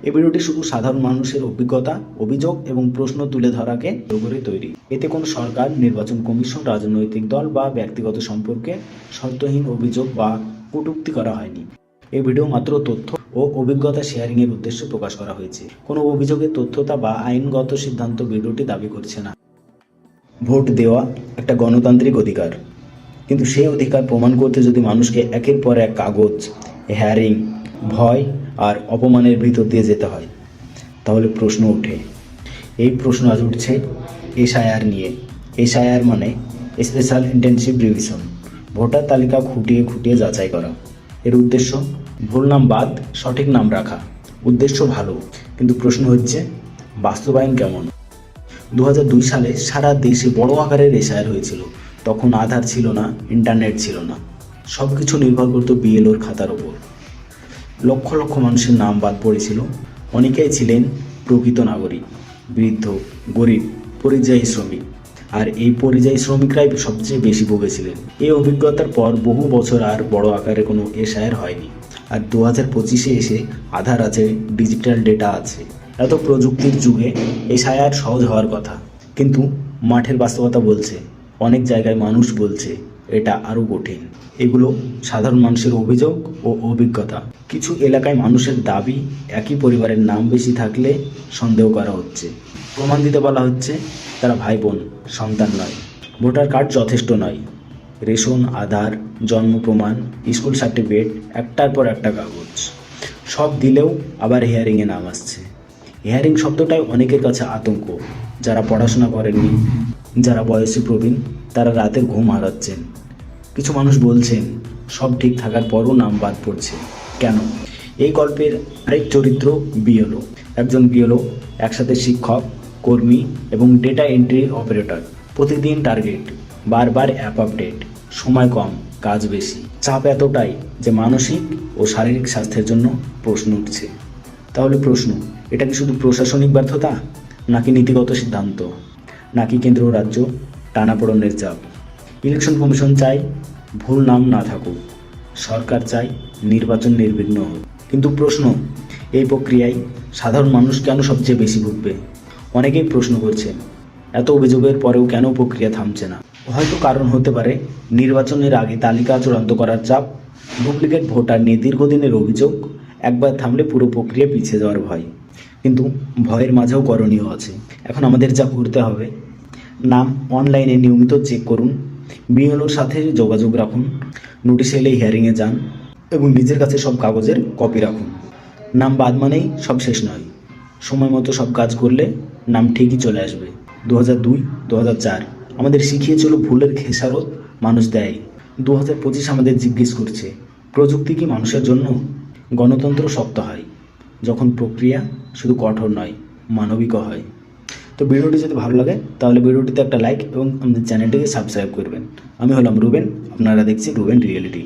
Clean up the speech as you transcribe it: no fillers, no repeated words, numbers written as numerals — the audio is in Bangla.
এই ভিডিওটি শুধু সাধারণ মানুষের অভিজ্ঞতা, অভিযোগ এবং প্রশ্ন তুলে ধরাকে করে তৈরি। এতে কোনো সরকার, নির্বাচন কমিশন, রাজনৈতিক দল বা ব্যক্তিগত সম্পর্কে শর্তহীন অভিযোগ বা কটূক্তি করা হয়নি। এই ভিডিও মাত্র তথ্য ও অভিজ্ঞতা শেয়ারিংয়ের উদ্দেশ্যে প্রকাশ করা হয়েছে। কোনো অভিযোগের তথ্যতা বা আইনগত সিদ্ধান্ত ভিডিওটি দাবি করছে না। ভোট দেওয়া একটা গণতান্ত্রিক অধিকার, কিন্তু সেই অধিকার প্রমাণ করতে যদি মানুষকে একের পর এক কাগজ, হেয়ারিং, ভয় আর অপমানের ভিতর দিয়ে যেতে হয়, তাহলে প্রশ্ন ওঠে। এই প্রশ্ন আজ উঠছে এসআইআর নিয়ে। এসআইআর মানে স্পেশাল ইন্টেনসিভ রিভিশন, ভোটার তালিকা খুঁটিয়ে খুঁটিয়ে যাচাই করা। এর উদ্দেশ্য ভুল নাম বাদ, সঠিক নাম রাখা। উদ্দেশ্য ভালো, কিন্তু প্রশ্ন হচ্ছে বাস্তবায়ন কেমন? 2002 সালে সারা দেশে বড় আকারের এসআইআর হয়েছিল। তখন আধার ছিল না, ইন্টারনেট ছিল না, সব কিছু নির্ভর করতো বিএলওর খাতার ওপর। লক্ষ লক্ষ মানুষের নাম বাদ পড়েছিল। অনেকেই ছিলেন প্রকৃত নাগরিক, বৃদ্ধ, গরিব, পরিযায়ী শ্রমিক। আর এই পরিযায়ী শ্রমিকরাই সবচেয়ে বেশি ভুগেছিলেন। এই অভিজ্ঞতার পর বহু বছর আর বড় আকারে কোনো এসআইআর হয়নি। আর 2025-এ এসে আধার আছে, ডিজিটাল ডেটা আছে। এত প্রযুক্তির যুগে এসআইআর সহজ হওয়ার কথা, কিন্তু মাঠের বাস্তবতা বলছে, অনেক জায়গায় মানুষ বলছে এটা আরও কঠিন। এগুলো সাধারণ মানুষের অভিযোগ ও অভিজ্ঞতা। কিছু এলাকায় মানুষের দাবি, একই পরিবারের নাম বেশি থাকলে সন্দেহ করা হচ্ছে। প্রমাণ দিতে বলা হচ্ছে তারা ভাই বোন, সন্তান নয়। ভোটার কার্ড যথেষ্ট নয়। রেশন, আধার, জন্ম প্রমাণ, স্কুল সার্টিফিকেট, একটার পর একটা কাগজ সব দিলেও আবার হিয়ারিংয়ে নাম আসছে। হিয়ারিং শব্দটাই অনেকের কাছে আতঙ্ক। যারা পড়াশোনা করেননি, যারা বয়সে প্রবীণ, তারা রাতের ঘুম হারাচ্ছেন। কিছু মানুষ বলছেন সব ঠিক থাকার পরও নাম বাদ পড়ছে কেন? এই গল্পের আরেক চরিত্র বিএলও। একজন বিএলও একসাথে শিক্ষক, কর্মী এবং ডেটা এন্ট্রি অপারেটর। প্রতিদিন টার্গেট, বারবার অ্যাপ আপডেট, সময় কম, কাজ বেশি। চাপ এতটাই যে মানসিক ও শারীরিক স্বাস্থ্যের জন্য প্রশ্ন উঠছে। তাহলে প্রশ্ন, এটা কি শুধু প্রশাসনিক ব্যর্থতা, নাকি নীতিগত সিদ্ধান্ত, নাকি কেন্দ্র রাজ্য টানাপোড়েনের চাপ? ইলেকশন কমিশন চায় ভুল নাম না থাকুক, সরকার চায় নির্বাচন নির্বিঘ্ন হোক। কিন্তু প্রশ্ন, এই প্রক্রিয়ায় সাধারণ মানুষ কেন সবচেয়ে বেশি ভুগবে? অনেকেই প্রশ্ন করছেন এত অভিযোগের পরেও কেন প্রক্রিয়া থামছে না। হয়তো কারণ হতে পারে নির্বাচনের আগে তালিকা চূড়ান্ত করার চাপ, ডুপ্লিকেট ভোটার নিয়ে দীর্ঘদিনের অভিযোগ, একবার থামলে পুরো প্রক্রিয়া পিছিয়ে যাওয়ার ভয়। কিন্তু ভয়ের মাঝেও করণীয় আছে। এখন আমাদের যা করতে হবে, নাম অনলাইনে নিয়মিত চেক করুন, বিএলওর সাথে যোগাযোগ রাখুন, নোটিশ এলে হিয়ারিংয়ে যান এবং নিজের কাছে সব কাগজের কপি রাখুন। নাম বাদ মানেই সব শেষ নয়। সময় মতো সব কাজ করলে নাম ঠিকই চলে আসবে। 2002, 2004 আমাদের শিখিয়েছিল ভুলের খেসারত মানুষ দেয়। 2025 আমাদের জিজ্ঞেস করছে প্রযুক্তি কি মানুষের জন্য? গণতন্ত্র শক্ত হয় যখন প্রক্রিয়া শুধু কঠোর নয়, মানবিকও হয়। তো ভিডিওটি যদি ভালো লাগে তাহলে ভিডিওটিতে একটা লাইক এবং আমাদের চ্যানেলটিকে সাবস্ক্রাইব করবেন। আমি হলাম রুবেন, আপনারা দেখছেন রুবেন রিয়েলিটি।